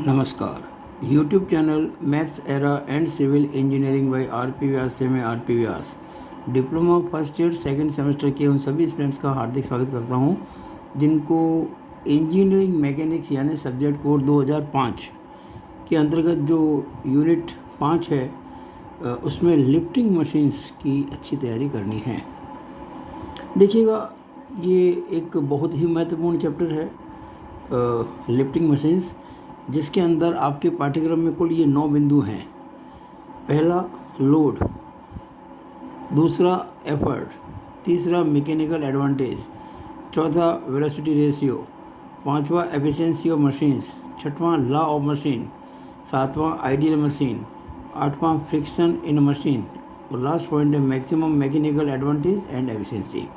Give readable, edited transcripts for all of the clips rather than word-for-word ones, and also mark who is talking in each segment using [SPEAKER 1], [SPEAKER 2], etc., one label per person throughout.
[SPEAKER 1] नमस्कार। YouTube channel maths era and civil engineering by RP. Vyas से मैं RP. Vyas diploma first year second semester के उन सभी स्टूडेंट्स का हार्दिक स्वागत करता हूं जिनको इंजीनियरिंग मैकेनिक्स यानी सब्जेक्ट कोड 2005 के अंतर्गत जो यूनिट 5 है उसमें लिफ्टिंग मशीन्स की अच्छी तैयारी करनी है। देखिएगा, ये एक बहुत ही महत्वपूर्ण चैप्टर है लिफ्टिंग मशीन्स, जिसके अंदर आपके पाठ्यक्रम में कुल ये 9 बिंदु हैं। पहला लोड, दूसरा एफर्ट, तीसरा मैकेनिकल एडवांटेज, चौथा वेलोसिटी रेशियो, पांचवा एफिशिएंसी ऑफ मशीन्स, छठवां लॉ ऑफ मशीन, सातवां आइडियल मशीन, आठवां फ्रिक्शन इन मशीन और लास्ट पॉइंट है maximum mechanical advantage and efficiency.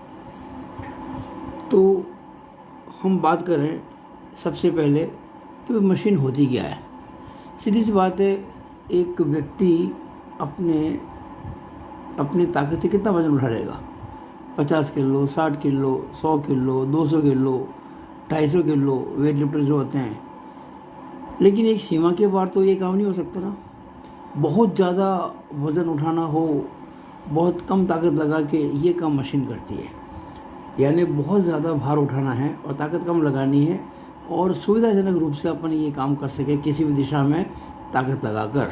[SPEAKER 1] तो हम बात करें सबसे पहले कि मशीन होती क्या है। सीधी सी बात है, एक व्यक्ति अपने ताकत से कितना वजन उठा लेगा? 50 kilo, 60 kilo, 100 kilo, 200 kilo, 250 kilo weight lifter जो होते हैं। लेकिन एक सीमा के बाहर तो ये काम नहीं हो सकता ना। बहुत ज़्यादा वज़न उठाना हो, बहुत कम ताकत लगा के ये काम मशीन करती है। यानी बहुत ज़्यादा भार उठाना है और ताकत कम लगानी है और सुविधाजनक रूप से अपन ये काम कर सके किसी भी दिशा में ताकत लगाकर,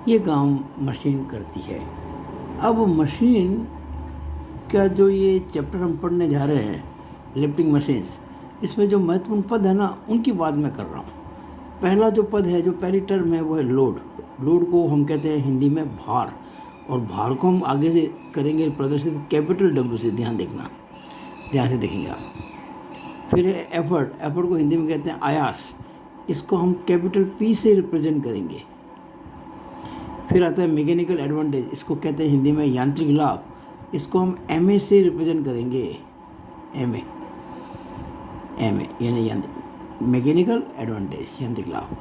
[SPEAKER 1] ये काम मशीन करती है। अब मशीन का जो ये चैप्टर हम पढ़ने जा रहे हैं लिफ्टिंग मशीन्स, इसमें जो महत्वपूर्ण पद है ना, उनकी बात मैं कर रहा हूँ। पहला जो पद है, जो पहली टर्म है, वो है लोड। लोड को हम कहते हैं हिंदी में भार, और भार को हम आगे से करेंगे प्रदर्शित कैपिटल डब्ल्यू से। ध्यान से देखेंगे आप। फिर है एफर्ट। एफर्ट को हिंदी में कहते हैं आयास, इसको हम कैपिटल पी से रिप्रेजेंट करेंगे। फिर आता है मैकेनिकल एडवांटेज, इसको कहते हैं हिंदी में यांत्रिक लाभ, इसको हम एम ए से रिप्रेजेंट करेंगे। एम ए यानी मैकेनिकल एडवांटेज, यांत्रिक लाभ।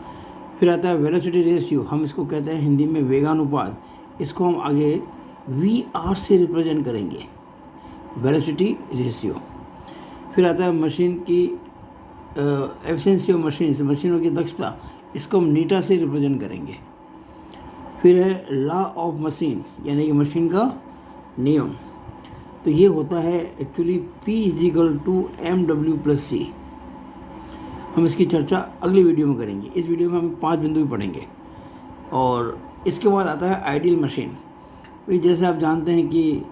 [SPEAKER 1] फिर आता है वेलोसिटी रेशियो, हम इसको कहते हैं हिंदी में वेगानुपात, इसको हम आगे वी आर से रिप्रेजेंट करेंगे, वेलोसिटी रेशियो। फिर आता है मशीन की एफिशिएंसी ऑफ मशीनों की दक्षता, इसको हम नीटा से रिप्रेजेंट करेंगे। फिर है लॉ ऑफ मशीन, यानी कि मशीन का नियम। तो ये होता है एक्चुअली P = mw+c। हम इसकी चर्चा अगली वीडियो में करेंगे। इस वीडियो में हम 5 बिंदु भी पढ़ेंगे। और इसके बाद आता है आइडियल मशीन। जैसे आप जानते हैं कि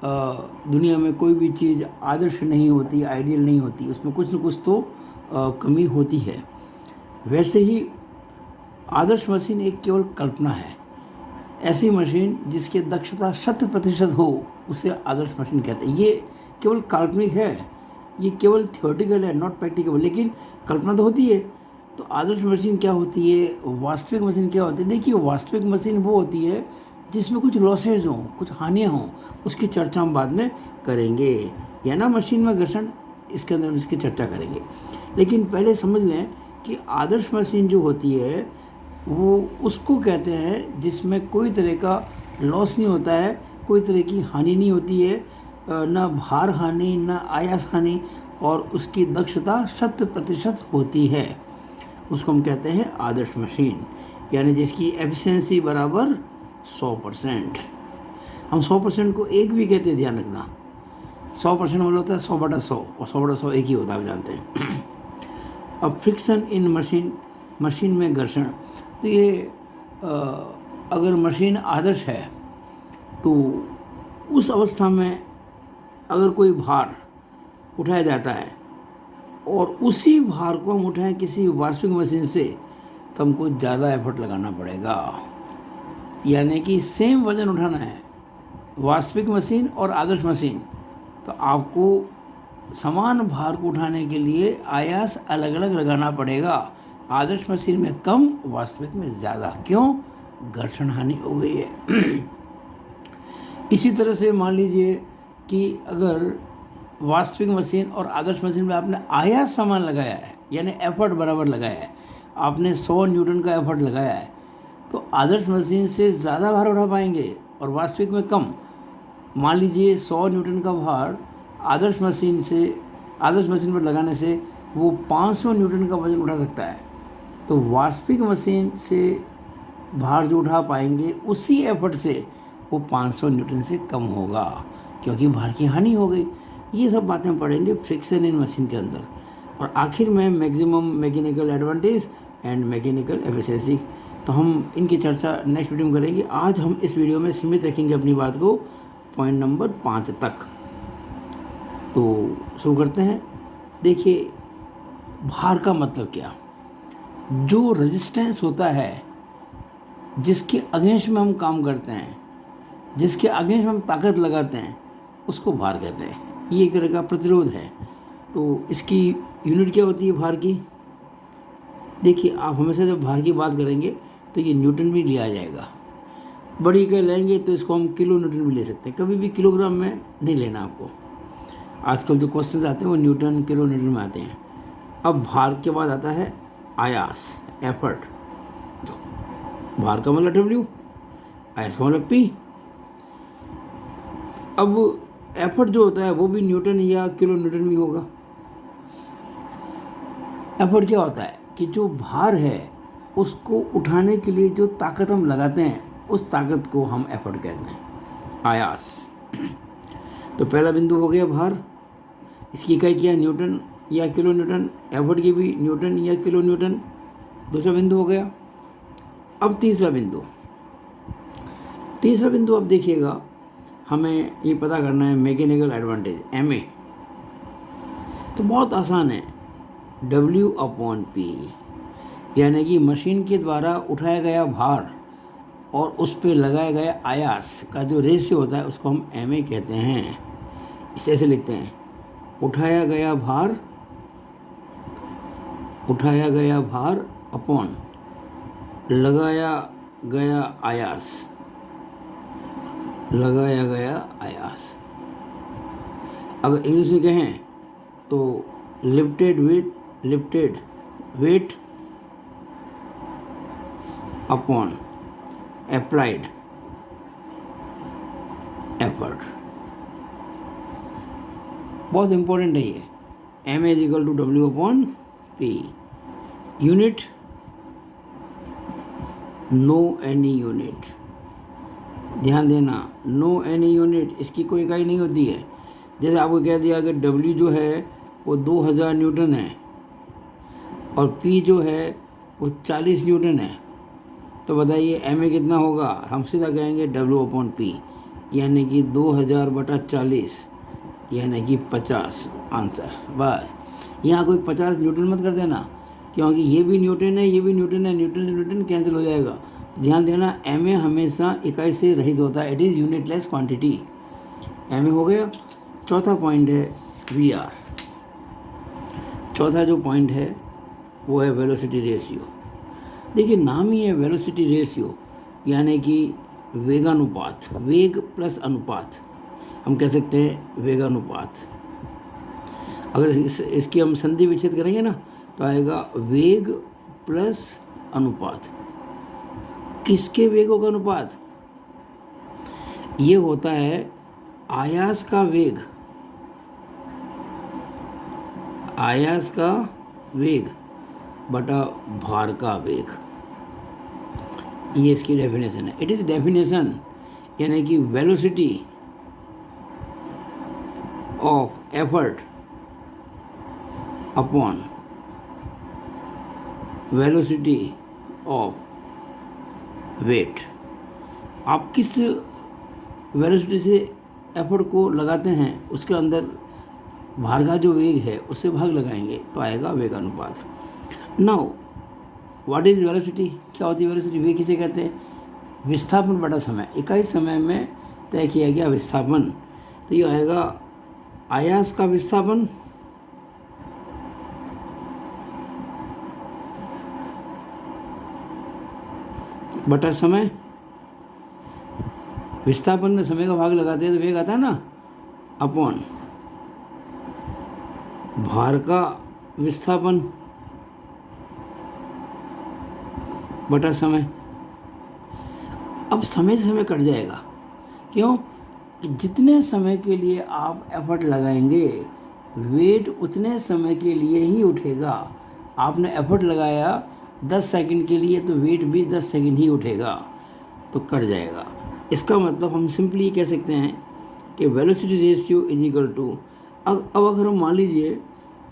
[SPEAKER 1] दुनिया में कोई भी चीज़ आदर्श नहीं होती, आइडियल नहीं होती, उसमें कुछ न कुछ तो कमी होती है। वैसे ही आदर्श मशीन एक केवल कल्पना है। ऐसी मशीन जिसकी दक्षता 100% हो, उसे आदर्श मशीन कहते हैं। ये केवल काल्पनिक है, ये केवल थियोरेटिकल है, नॉट प्रैक्टिकल, लेकिन कल्पना तो होती है। तो आदर्श मशीन क्या होती है, वास्तविक मशीन क्या होती है? देखिए, वास्तविक मशीन वो होती है जिसमें कुछ लॉसेज हों, कुछ हानियाँ हों, उसकी चर्चा हम बाद में करेंगे। या ना मशीन में घर्षण, इसके अंदर हम इसकी चर्चा करेंगे। लेकिन पहले समझ लें कि आदर्श मशीन जो होती है वो उसको कहते हैं जिसमें कोई तरह का लॉस नहीं होता है, कोई तरह की हानि नहीं होती है, ना भार हानि, ना आयास हानि, और उसकी दक्षता 100% होती है। उसको हम कहते हैं आदर्श मशीन, यानी जिसकी एफिशिएंसी बराबर 100%। हम 100% को एक भी कहते हैं, ध्यान रखना। 100% मतलब होता है 100/100, और 100/100 एक ही होता है, आप जानते हैं। अब फ्रिक्शन इन मशीन में घर्षण। तो ये अगर मशीन आदर्श है तो उस अवस्था में अगर कोई भार उठाया जाता है और उसी भार को हम उठाएं किसी वास्तविक मशीन से, तो हमको ज़्यादा एफर्ट लगाना पड़ेगा। यानी कि सेम वज़न उठाना है, वास्तविक मशीन और आदर्श मशीन, तो आपको समान भार को उठाने के लिए आयास अलग अलग लगाना पड़ेगा। आदर्श मशीन में कम, वास्तविक में ज़्यादा। क्यों? घर्षण हानि हो गई है। इसी तरह से मान लीजिए कि अगर वास्तविक मशीन और आदर्श मशीन में आपने आयास समान लगाया है, यानी एफर्ट बराबर लगाया है, आपने 100 न्यूटन का एफर्ट लगाया है, तो आदर्श मशीन से ज़्यादा भार उठा पाएंगे और वास्तविक में कम। मान लीजिए 100 न्यूटन का भार आदर्श मशीन पर लगाने से वो 500 न्यूटन का वज़न उठा सकता है, तो वास्तविक मशीन से भार जो उठा पाएंगे उसी एफर्ट से वो 500 न्यूटन से कम होगा, क्योंकि भार की हानि हो गई। ये सब बातें पढ़ेंगे फ्रिक्शन इन मशीन के अंदर। और आखिर में maximum mechanical advantage and mechanical efficiency, तो हम इनकी चर्चा नेक्स्ट वीडियो में करेंगे। आज हम इस वीडियो में सीमित रखेंगे अपनी बात को पॉइंट नंबर 5 तक। तो शुरू करते हैं। देखिए, भार का मतलब क्या? जो रेजिस्टेंस होता है, जिसके अगेंस्ट में हम काम करते हैं, जिसके अगेंस्ट में हम ताकत लगाते हैं, उसको भार कहते हैं। ये एक तरह का प्रतिरोध है। तो इसकी यूनिट क्या होती है भार की? देखिए, आप हमेशा जब भार की बात करेंगे तो ये न्यूटन में लिया जाएगा। बड़ी इकाई लेंगे तो इसको हम किलो न्यूटन भी ले सकते हैं, कभी भी किलोग्राम में नहीं लेना आपको। आजकल जो क्वेश्चन आते हैं वो न्यूटन किलो न्यूटन में आते हैं। अब भार के बाद आता है आयास, एफर्ट। भार का मतलब W, आयास का मतलब P। अब एफर्ट जो होता है वो भी न्यूटन या किलो न्यूटन भी होगा। एफर्ट क्या होता है कि जो भार है उसको उठाने के लिए जो ताकत हम लगाते हैं, उस ताकत को हम एफर्ट कहते हैं, आयास। तो पहला बिंदु हो गया भार, इसकी इकाई क्या है? न्यूटन या किलो न्यूटन। एफर्ट की भी न्यूटन या किलो न्यूटन। दूसरा बिंदु हो गया। अब तीसरा बिंदु अब देखिएगा, हमें ये पता करना है मैकेनिकल एडवांटेज, MA। तो बहुत आसान है, W/P, यानी कि मशीन के द्वारा उठाया गया भार और उस पर लगाया गया आयास का जो रेशियो होता है उसको हम MA कहते हैं। इसे ऐसे लिखते हैं, उठाया गया भार अपॉन लगाया गया आयास। अगर इंग्लिश में कहें तो lifted weight upon applied effort. बहुत इंपॉर्टेंट है ये। MA = W/P। Unit, no any unit. ध्यान देना, नो एनी यूनिट, इसकी कोई इकाई नहीं होती है। जैसे आपको कह दिया कि W जो है वो 2000 न्यूटन है और P जो है वो 40 न्यूटन है, तो बताइए MA कितना होगा? हम सीधा कहेंगे W/P, यानी कि 2000/40, यानी कि 50 आंसर। बस यहाँ कोई 50 न्यूटन मत कर देना, क्योंकि ये भी न्यूटन है, ये भी न्यूटन है, न्यूटन से न्यूटन कैंसिल हो जाएगा। ध्यान देना, MA हमेशा इकाई से रहित होता है, it is unitless quantity. MA हो गया। चौथा पॉइंट है VR। चौथा जो पॉइंट है वो है वेलोसिटी रेशियो। देखिए, नाम ही है वेलोसिटी रेशियो, यानी कि वेगानुपात, वेग प्लस अनुपात, हम कह सकते हैं वेगानुपात। अगर इसकी हम संधि विच्छेद करेंगे ना तो आएगा वेग प्लस अनुपात। किसके वेगों का अनुपात? ये होता है आयास का वेग बटा भार का वेग। ये इसकी डेफिनेशन है। इट इज डेफिनेशन, यानी कि velocity of effort upon velocity of weight. आप किस वेलोसिटी से एफर्ट को लगाते हैं उसके अंदर भार का जो वेग है उससे भाग लगाएंगे तो आएगा वेगानुपात। Now what is velocity? क्या होती है वेलोसिटी? वेग किसे कहते हैं? विस्थापन बटा समय। इकाई समय में तय किया गया विस्थापन। तो ये आएगा आयास का विस्थापन बटा समय। विस्थापन में समय का भाग लगाते हैं तो वेग आता है ना, अपॉन भार का विस्थापन बटा समय। अब समय से समय कट जाएगा। क्यों? कि जितने समय के लिए आप एफर्ट लगाएंगे वेट उतने समय के लिए ही उठेगा। आपने एफर्ट लगाया 10 सेकंड के लिए, तो वेट भी 10 सेकंड ही उठेगा, तो कट जाएगा। इसका मतलब हम सिंपली कह सकते हैं कि velocity ratio is equal to, अब अगर हम मान लीजिए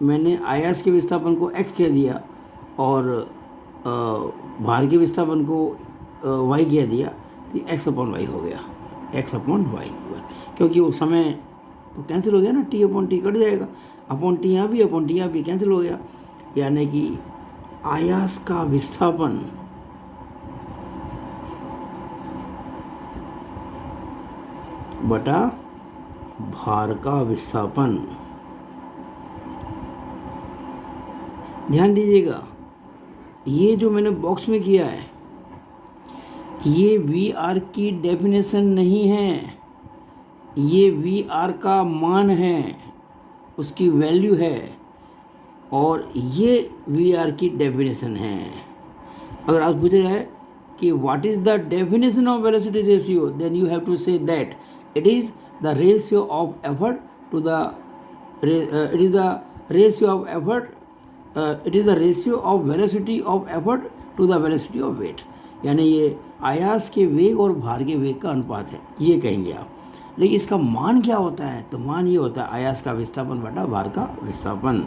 [SPEAKER 1] मैंने आयास के विस्थापन को x कह दिया और भार के विस्थापन को y कह दिया, तो x अपॉन वाई हो गया, x अपॉन वाई, क्योंकि वो समय तो कैंसिल हो गया ना, t अपॉन टी कट जाएगा, अपॉन टी यहाँ भी, अपॉन टी यहाँ भी कैंसिल हो गया। यानी कि आयास का विस्थापन बटा भार का विस्थापन। ध्यान दीजिएगा, ये जो मैंने बॉक्स में किया है ये वी आर की डेफिनेशन नहीं है, ये वी आर का मान है, उसकी वैल्यू है, और ये वी आर की डेफिनेशन है। अगर आप पूछा जाए कि what is the definition of velocity ratio, then you have to say that it is the ratio of effort to the it is the ratio of effort it is the ratio of velocity of effort to the velocity of weight. यानी ये आयास के वेग और भार के वेग का अनुपात है, ये कहेंगे आप। लेकिन इसका मान क्या होता है, तो मान ये होता है आयास का विस्थापन बटा भार का विस्थापन।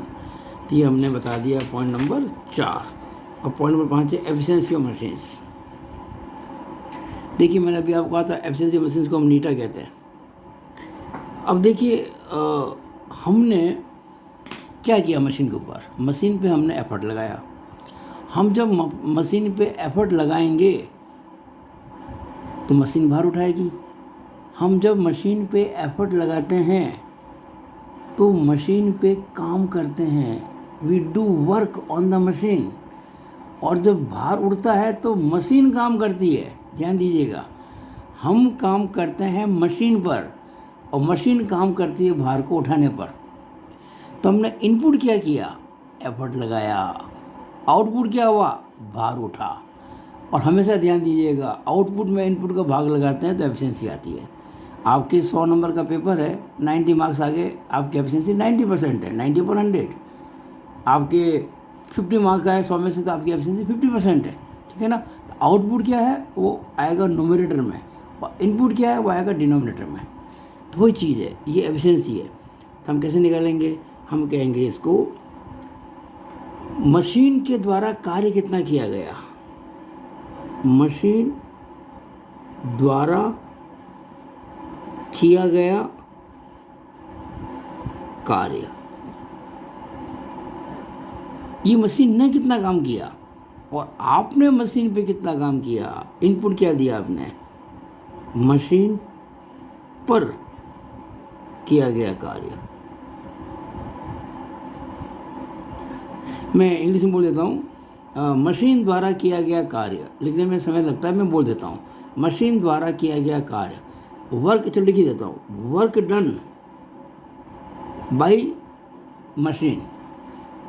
[SPEAKER 1] तो ये हमने बता दिया पॉइंट नंबर 4। और पॉइंट नंबर 5 है एफिशिएंसी ऑफ मशीन्स। देखिए मैंने अभी आपको कहा था एफिशिएंसी ऑफ मशीन्स को हम नीटा कहते हैं। अब देखिए हमने क्या किया मशीन के ऊपर, मशीन पे हमने एफर्ट लगाया। हम जब मशीन पे एफर्ट लगाएंगे तो मशीन भार उठाएगी। हम जब मशीन पे एफर्ट लगाते हैं तो मशीन पे काम करते हैं, we do work on the machine. और जब भार उड़ता है तो मशीन काम करती है। ध्यान दीजिएगा, हम काम करते हैं मशीन पर और मशीन काम करती है भार को उठाने पर। तो हमने इनपुट क्या किया, एफर्ट लगाया, आउटपुट क्या हुआ, भार उठा। और हमेशा ध्यान दीजिएगा, आउटपुट में इनपुट का भाग लगाते हैं तो एफिशिएंसी आती है। आपके 100 नंबर का पेपर है, 90 मार्क्स आ गए, आपकी एफिशिएंसी 90% है, 90/100। आपके 50 मार्क्स का है 100 में से, तो आपकी एफिशिएंसी 50% है, ठीक है ना। आउटपुट क्या है, वो आएगा न्यूमरेटर में, और इनपुट क्या है, वो आएगा डिनोमिनेटर में। तो वही चीज़ है, ये एफिशिएंसी है। तो हम कैसे निकालेंगे, हम कहेंगे इसको मशीन के द्वारा कार्य कितना किया गया, मशीन द्वारा किया गया कार्य। ये मशीन ने कितना काम किया और आपने मशीन पे कितना काम किया, इनपुट क्या दिया आपने, मशीन पर किया गया कार्य। मैं इंग्लिश में बोल देता हूँ, मशीन द्वारा किया गया कार्य लिखने में समय लगता है, मैं बोल देता हूँ मशीन द्वारा किया गया कार्य। वर्क, चलो लिख ही देता हूँ, work done by machine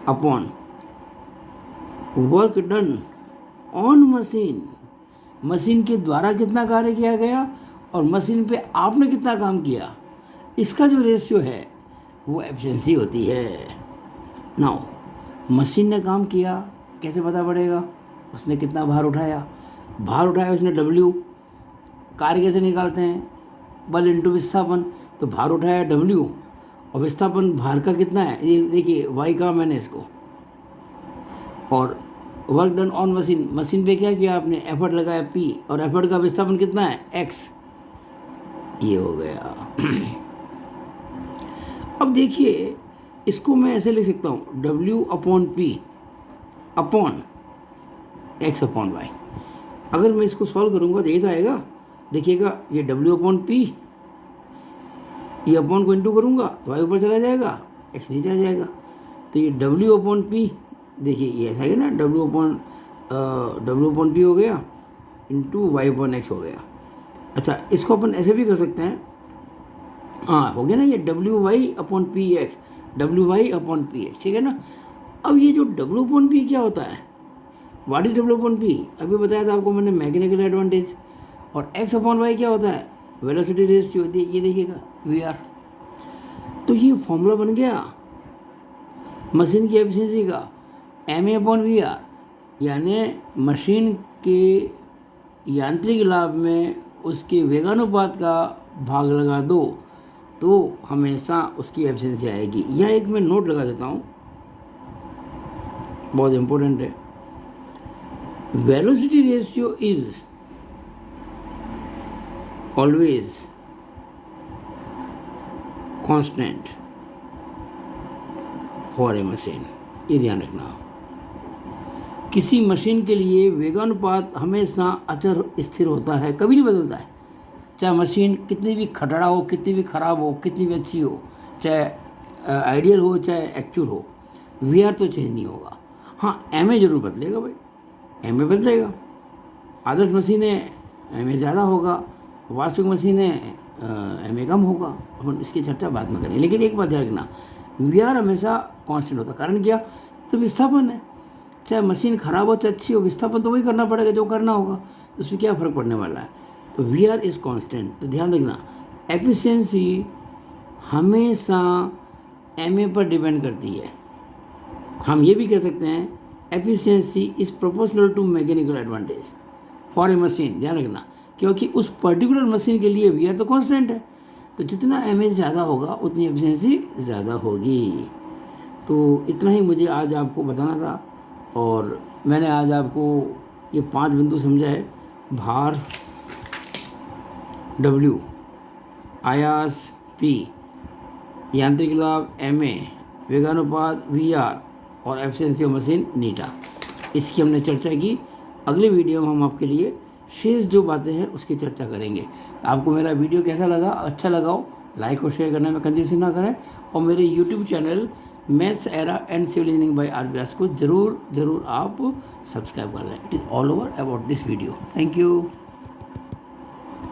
[SPEAKER 1] upon work done on machine. Machine के द्वारा कितना कार्य किया गया और मशीन पे आपने कितना काम किया, इसका जो रेशियो है वो एफिशिएंसी होती है। नाउ मशीन ने काम किया, कैसे पता पड़ेगा, उसने कितना भार उठाया, भार उठाया उसने W। कार्य कैसे निकालते हैं, बल इंटू विस्थापन। तो भार उठाया W और विस्थापन भार का कितना है, ये देखिए Y का मैंने इसको, और work done on machine, machine पे क्या किया आपने, एफर्ट लगाया P, और एफर्ट का विस्थापन कितना है X, ये हो गया। अब देखिए इसको मैं ऐसे लिख सकता हूँ, W/P upon X upon Y। अगर मैं इसको सॉल्व करूँगा तो ये तो आएगा, देखिएगा ये W/P, ये अपॉन को इंटू करूँगा तो Y ऊपर चला जाएगा, X नीचे आ जाएगा। तो ये W/P, देखिए ये ऐसा है ना, W/P हो गया इंटू Y/X हो गया। अच्छा, इसको अपन ऐसे भी कर सकते हैं, हाँ हो गया ना, ये WY/PX, WY/PX, ठीक है ना। अब ये जो W/P क्या होता है, व्हाट इज W/P, अभी बताया था आपको मैंने, मैकेनिकल एडवांटेज। और X/Y क्या होता है, वेलोसिटी रेशियो, ये देखिएगा VR। तो ये फॉर्मूला बन गया मशीन की एफिशिएंसी का, MA/VR। यानी मशीन के यांत्रिक लाभ में उसके वेगानुपात का भाग लगा दो तो हमेशा उसकी एफिशिएंसी आएगी। यह एक मैं नोट लगा देता हूँ, बहुत इम्पोर्टेंट है। Velocity ratio is always constant for a machine, ये ध्यान रखना। किसी मशीन के लिए वेगानुपात हमेशा अचर स्थिर होता है, कभी नहीं बदलता है। चाहे मशीन कितनी भी खटड़ा हो, कितनी भी ख़राब हो, कितनी भी अच्छी हो, चाहे आइडियल हो चाहे एक्चुअल हो, वी आर तो चेंज नहीं होगा। हाँ, एम ए जरूर बदलेगा भाई, एम ए बदलेगा। आदर्श मशीनें एम ए ज़्यादा होगा, वास्तविक मशीनें एम ए कम होगा। अपन इसकी चर्चा बाद में करें, लेकिन एक बात ध्यान रखना, वी आर हमेशा कांस्टेंट होता। कारण क्या? तो विस्थापन है। चाहे मशीन ख़राब हो चाहे अच्छी हो, विस्थापन तो वही करना पड़ेगा जो करना होगा, उसमें क्या फ़र्क पड़ने वाला है। तो वी आर इज़ कांस्टेंट। तो ध्यान रखना, एफिशिएंसी हमेशा एम ए पर डिपेंड करती है। हम ये भी कह सकते हैं efficiency is proportional to mechanical advantage for a machine. ध्यान रखना, क्योंकि उस पर्टिकुलर मशीन के लिए वी आर तो कांस्टेंट है, तो जितना एम ए ज़्यादा होगा उतनी एफिशिएंसी ज़्यादा होगी। तो इतना ही मुझे आज आपको बताना था, और मैंने आज आपको ये 5 बिंदु समझा है। भार W, आयास P, यांत्रिक लाभ MA, वेगानुपात VR और एफिशिएंसी ऑफ मशीन नीटा। इसकी हमने चर्चा की। अगले वीडियो में हम आपके लिए शेष जो बातें हैं उसकी चर्चा करेंगे। आपको मेरा वीडियो कैसा लगा? अच्छा लगा हो लाइक और शेयर करने में कंजूसी ना करें, और मेरे YouTube channel maths era and civil engineering by R Vyas को ज़रूर आप सब्सक्राइब कर लें। It is all over about this video. Thank you.